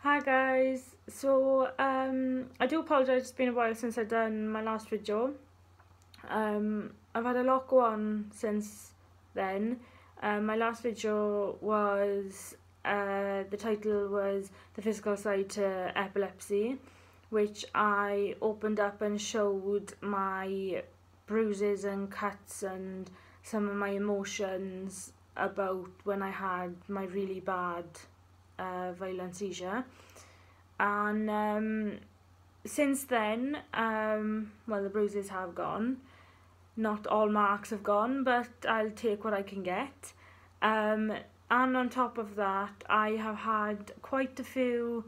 Hi guys. I do apologise, it's been a while since I've done my last video. I've had a lot go on since then. My last video was, the title was The Physical Side to Epilepsy, which I opened up and showed my bruises and cuts and some of my emotions about when I had my really bad violent seizure. And since then, well, the bruises have gone. Not all marks have gone, but I'll take what I can get. And on top of that, I have had quite a few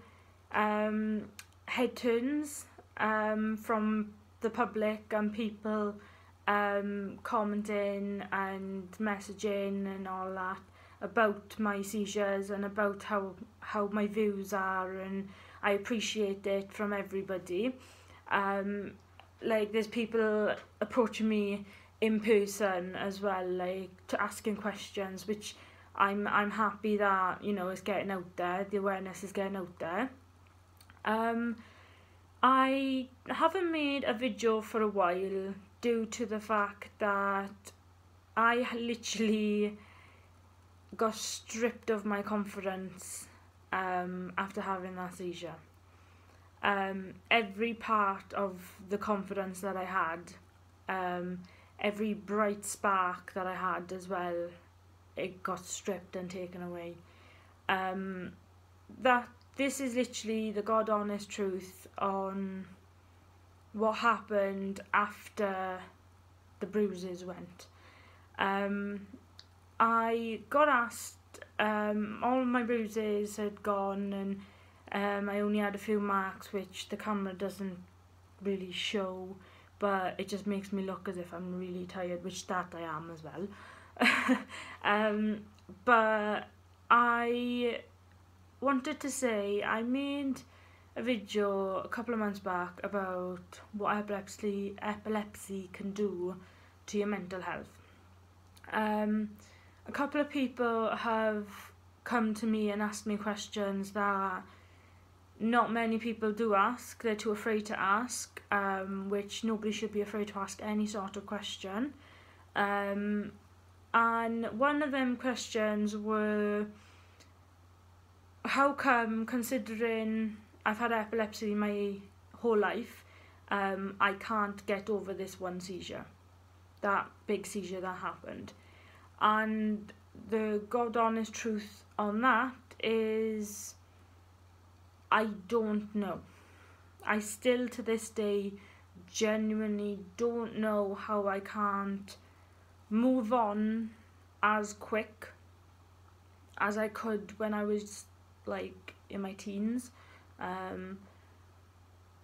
head turns from the public and people commenting and messaging and all that about my seizures and about how my views are, and I appreciate it from everybody. Like, there's people approaching me in person as well, like to asking questions, which I'm happy that, you know, it's getting out there, the awareness is getting out there. I haven't made a video for a while due to the fact that I literally got stripped of my confidence after having that seizure. Every part of the confidence that I had, every bright spark that I had as well, it got stripped and taken away. This is literally the God honest truth on what happened after the bruises went. I got asked, all my bruises had gone, and I only had a few marks which the camera doesn't really show, but it just makes me look as if I'm really tired, which that I am as well. But I wanted to say, I made a video a couple of months back about what epilepsy can do to your mental health. A couple of people have come to me and asked me questions that not many people do ask. They're too afraid to ask, which nobody should be afraid to ask any sort of question. And one of them questions were, how come, considering I've had epilepsy my whole life, I can't get over this one seizure, that big seizure that happened? And the God honest truth on that is, I don't know. I still to this day genuinely don't know how I can't move on as quick as I could when I was like in my teens.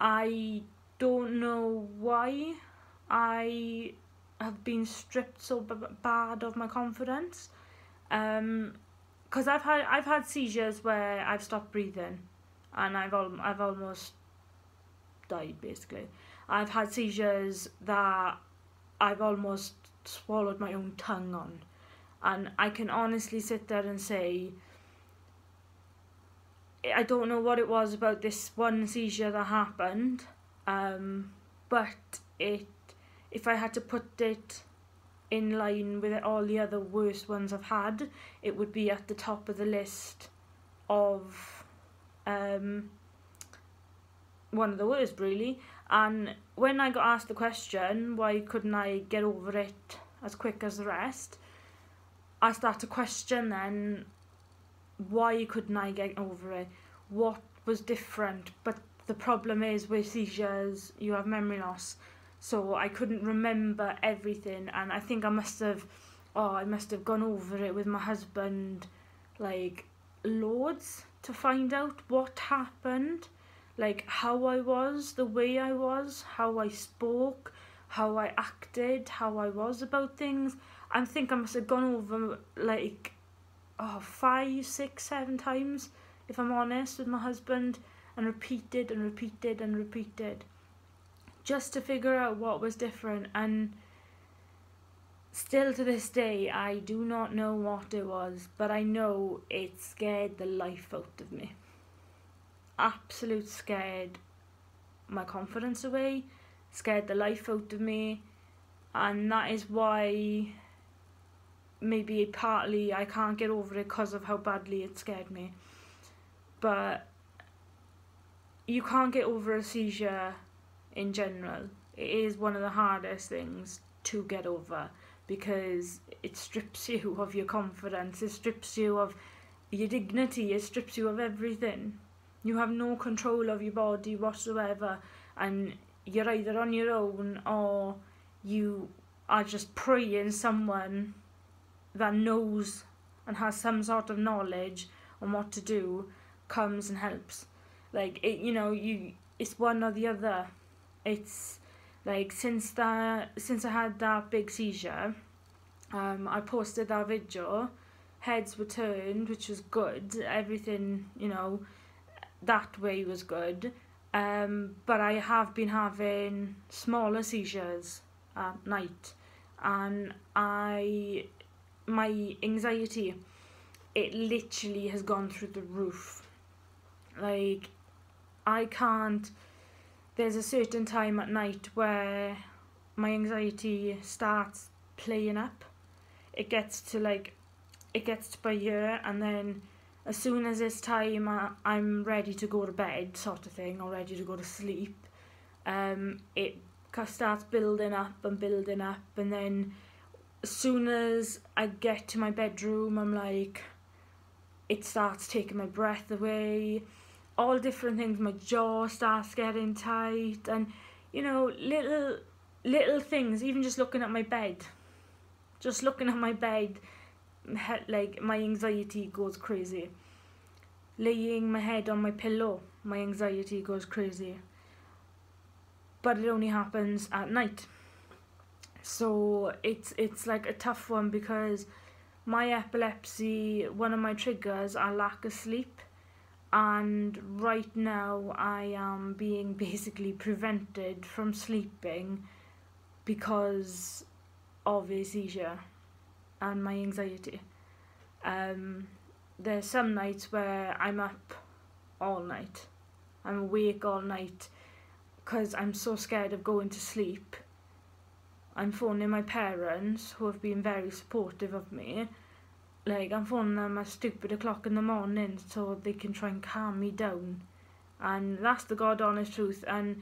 I don't know why I have been stripped so bad of my confidence, because I've had seizures where I've stopped breathing and I've almost died basically. I've had seizures that I've almost swallowed my own tongue on, and I can honestly sit there and say, I don't know what it was about this one seizure that happened, but if I had to put it in line with all the other worst ones I've had, it would be at the top of the list of one of the worst, really. And when I got asked the question, why couldn't I get over it as quick as the rest, I started to question then, why couldn't I get over it? What was different? But the problem is with seizures, you have memory loss, so I couldn't remember everything, and I think I must have gone over it with my husband like loads to find out what happened, like how I was, the way I was, how I spoke, how I acted, how I was about things. I think I must have gone over like 5, 6, 7 times, if I'm honest, with my husband, and repeated and repeated and repeated just to figure out what was different. And still to this day I do not know what it was, but I know it scared the life out of me. absolute scared my confidence away, scared the life out of me, and that is why maybe partly I can't get over it because of how badly it scared me. But you can't get over a seizure in general. It is one of the hardest things to get over because it strips you of your confidence, it strips you of your dignity, it strips you of everything. You have no control of your body whatsoever, and you're either on your own or you are just praying someone that knows and has some sort of knowledge on what to do comes and helps. Like, it, you know, it's one or the other. It's like since I had that big seizure, I posted that video. Heads were turned, which was good. Everything, you know, that way was good. But I have been having smaller seizures at night, and my anxiety, it literally has gone through the roof. Like, I can't, there's a certain time at night where my anxiety starts playing up. It gets to by year, and then as soon as it's time I'm ready to go to bed sort of thing, or ready to go to sleep, it starts building up, and then as soon as I get to my bedroom, I'm like, it starts taking my breath away, all different things. My jaw starts getting tight, and you know, little things. Even just looking at my bed, like, my anxiety goes crazy. Laying my head on my pillow, my anxiety goes crazy. But it only happens at night. So it's like a tough one, because my epilepsy, one of my triggers are lack of sleep, and right now I am being basically prevented from sleeping because of a seizure and my anxiety. There's some nights where I'm up all night, I'm awake all night because I'm so scared of going to sleep. I'm phoning my parents, who have been very supportive of me. Like, I'm phoning them at stupid o'clock in the morning so they can try and calm me down. And that's the God honest truth. And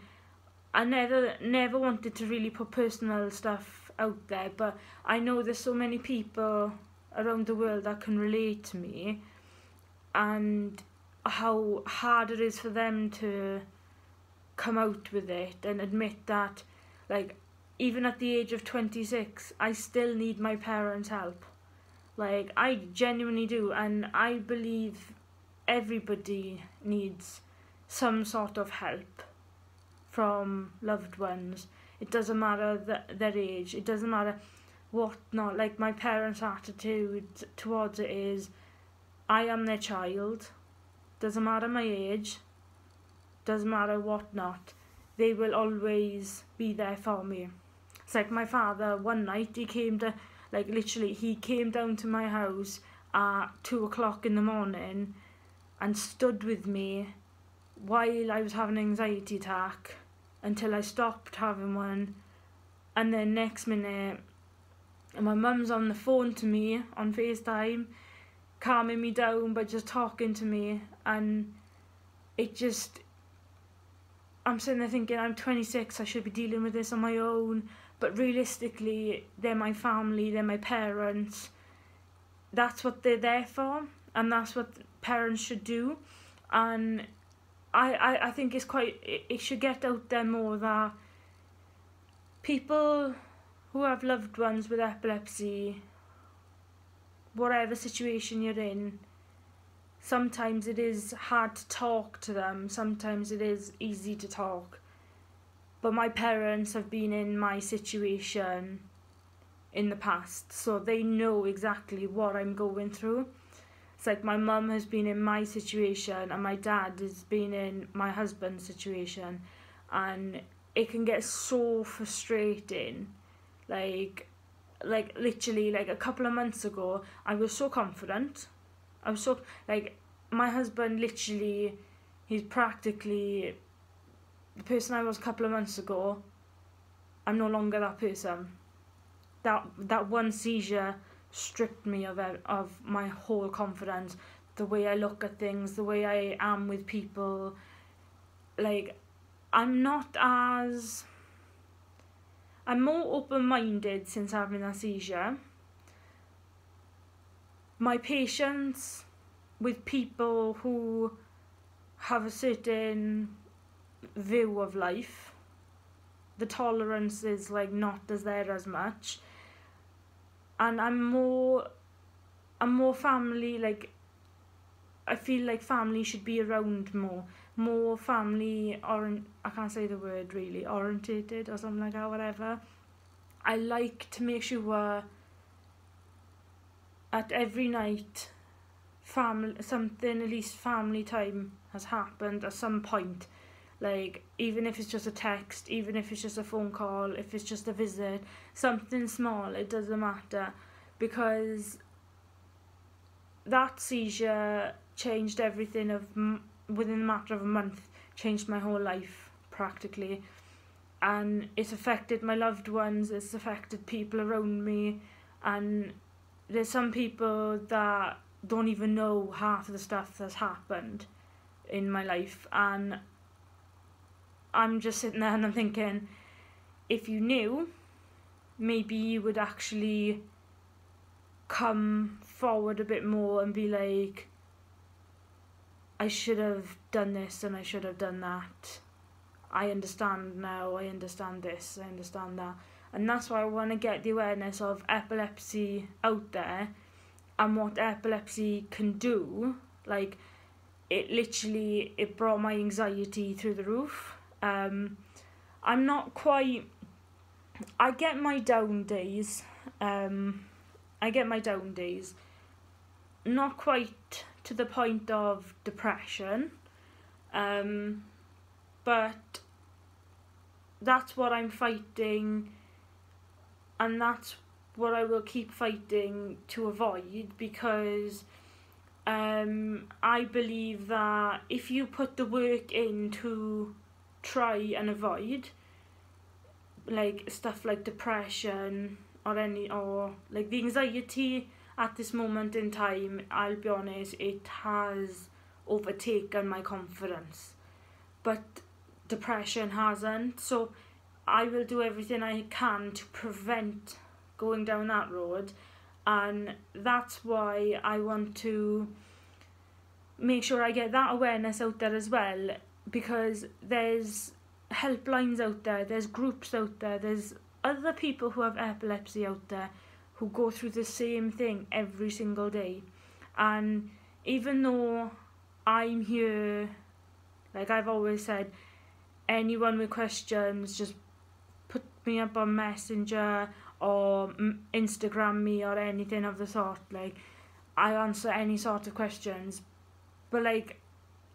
I never wanted to really put personal stuff out there, but I know there's so many people around the world that can relate to me, and how hard it is for them to come out with it and admit that, like, even at the age of 26, I still need my parents' help. Like, I genuinely do, and I believe everybody needs some sort of help from loved ones. It doesn't matter their age, it doesn't matter what not. Like, my parents' attitude towards it is, I am their child, doesn't matter my age, doesn't matter what not, they will always be there for me. It's like my father, one night he came to, like, literally he came down to my house at 2 o'clock in the morning and stood with me while I was having an anxiety attack until I stopped having one. And then next minute, my mum's on the phone to me on FaceTime, calming me down by just talking to me. And it just, I'm sitting there thinking, I'm 26, I should be dealing with this on my own. But realistically, they're my family, they're my parents. That's what they're there for, and that's what parents should do. And I think it should get out there more that people who have loved ones with epilepsy, whatever situation you're in, sometimes it is hard to talk to them, sometimes it is easy to talk. But my parents have been in my situation in the past, so they know exactly what I'm going through. It's like my mum has been in my situation, and my dad has been in my husband's situation, and it can get so frustrating. Like literally, like a couple of months ago, I was so confident. I was so, like, my husband literally, he's practically the person I was a couple of months ago. I'm no longer that person. That one seizure stripped me of my whole confidence, the way I look at things, the way I am with people. Like, I'm more open-minded since having that seizure. My patience with people who have a certain view of life, the tolerance is like not as there as much, and I'm more family, like I feel like family should be around more family I can't say the word really, orientated or something like that, whatever. I like to make sure at every night at least family time has happened at some point. Like, even if it's just a text, even if it's just a phone call, if it's just a visit, something small, it doesn't matter, because that seizure changed everything within a matter of a month, changed my whole life practically, and it's affected my loved ones, it's affected people around me, and there's some people that don't even know half of the stuff that's happened in my life, and I'm just sitting there and I'm thinking, if you knew, maybe you would actually come forward a bit more and be like, I should have done this and I should have done that. I understand now, I understand this, I understand that. And that's why I want to get the awareness of epilepsy out there and what epilepsy can do. Like, it brought my anxiety through the roof. I get my down days. Not quite to the point of depression. But that's what I'm fighting, and that's what I will keep fighting to avoid, because I believe that if you put the work in to try and avoid like stuff like depression or like the anxiety at this moment in time, I'll be honest, it has overtaken my confidence, but depression hasn't. So I will do everything I can to prevent going down that road, and that's why I want to make sure I get that awareness out there as well, because there's helplines out there, there's groups out there, there's other people who have epilepsy out there who go through the same thing every single day. And even though I'm here, like I've always said, anyone with questions, just put me up on Messenger or Instagram me or anything of the sort. Like, I answer any sort of questions. But like,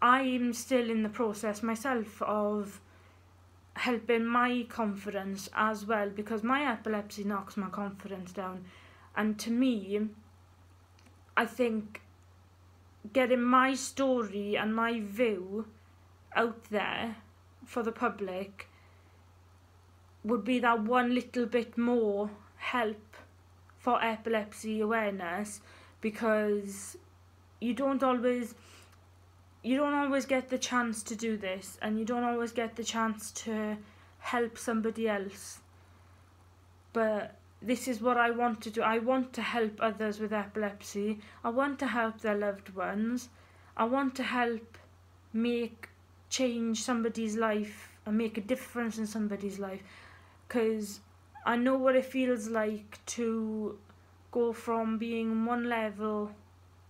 I'm still in the process myself of helping my confidence as well, because my epilepsy knocks my confidence down. And to me, I think getting my story and my view out there for the public would be that one little bit more help for epilepsy awareness, because you don't always get the chance to do this, and you don't always get the chance to help somebody else. But this is what I want to do. I want to help others with epilepsy. I want to help their loved ones. I want to help change somebody's life and make a difference in somebody's life, because I know what it feels like to go from being one level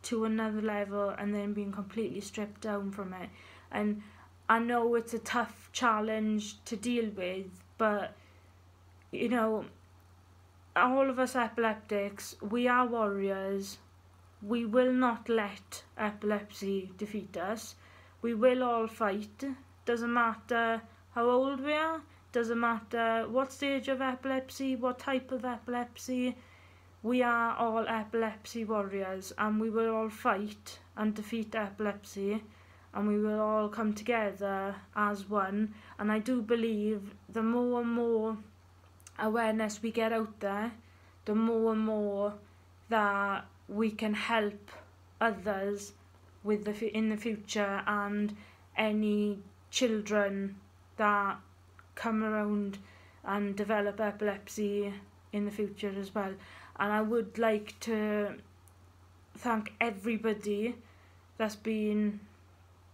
to another level and then being completely stripped down from it. And I know it's a tough challenge to deal with, but you know, all of us epileptics, we are warriors. We will not let epilepsy defeat us. We will all fight. Doesn't matter how old we are, doesn't matter what stage of epilepsy, what type of epilepsy. We are all epilepsy warriors, and we will all fight and defeat epilepsy. and we will all come together as one. And I do believe the more and more awareness we get out there, the more and more that we can help others with in the future, and any children that come around and develop epilepsy in the future as well. And I would like to thank everybody that's been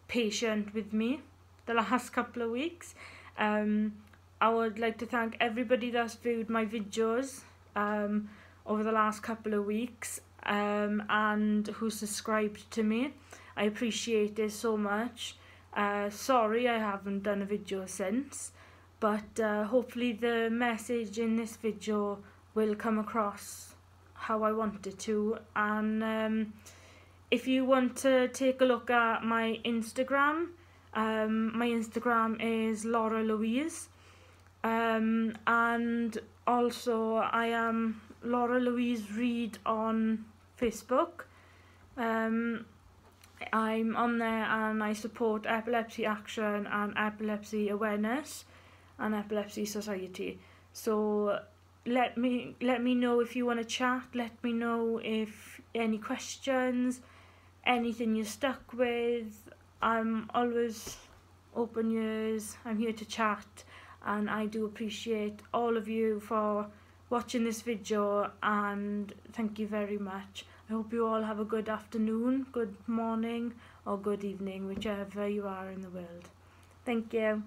patient with me the last couple of weeks. I would like to thank everybody that's viewed my videos over the last couple of weeks, and who subscribed to me. I appreciate it so much. Sorry I haven't done a video since, but hopefully the message in this video will come across how I want it to. And if you want to take a look at my Instagram is Laura Louise, and also I am Laura Louise Reid on Facebook. I'm on there and I support Epilepsy Action and Epilepsy Awareness and Epilepsy Society. So let me know if you want to chat. Let me know if any questions, anything you're stuck with. I'm always open ears. I'm here to chat, and I do appreciate all of you for watching this video, and thank you very much. I hope you all have a good afternoon, good morning or good evening, whichever you are in the world. Thank you.